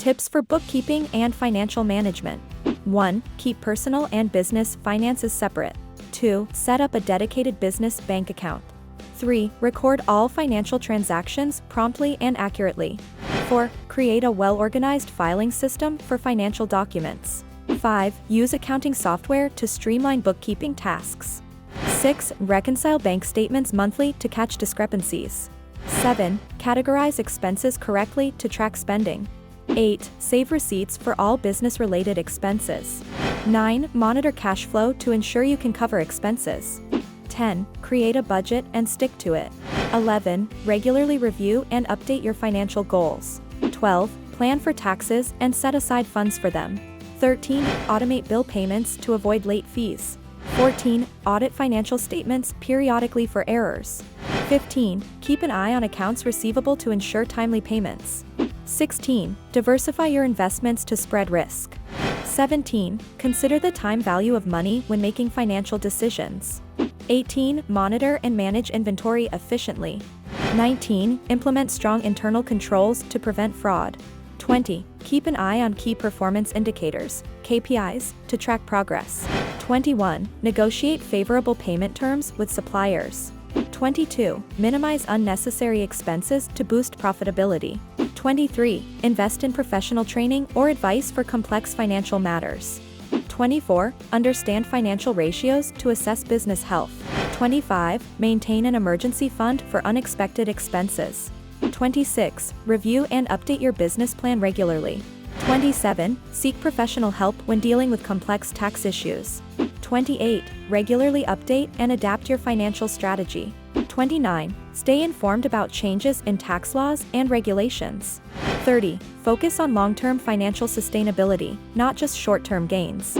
Tips for bookkeeping and financial management. 1. Keep personal and business finances separate. 2. Set up a dedicated business bank account. 3. Record all financial transactions promptly and accurately. 4. Create a well-organized filing system for financial documents. 5. Use accounting software to streamline bookkeeping tasks. 6. Reconcile bank statements monthly to catch discrepancies. 7. Categorize expenses correctly to track spending. 8. Save receipts for all business-related expenses. 9. Monitor cash flow to ensure you can cover expenses. 10. Create a budget and stick to it. 11. Regularly review and update your financial goals. 12. Plan for taxes and set aside funds for them. 13. Automate bill payments to avoid late fees. 14. Audit financial statements periodically for errors. 15. Keep an eye on accounts receivable to ensure timely payments. 16. Diversify your investments to spread risk. 17. Consider the time value of money when making financial decisions. 18. Monitor and manage inventory efficiently. 19. Implement strong internal controls to prevent fraud. 20. Keep an eye on key performance indicators, KPIs, to track progress. 21. Negotiate favorable payment terms with suppliers. 22. Minimize unnecessary expenses to boost profitability. 23. Invest in professional training or advice for complex financial matters. 24. Understand financial ratios to assess business health. 25. Maintain an emergency fund for unexpected expenses. 26. Review and update your business plan regularly. 27. Seek professional help when dealing with complex tax issues. 28. Regularly update and adapt your financial strategy. 29. Stay informed about changes in tax laws and regulations. 30. Focus on long-term financial sustainability, not just short-term gains.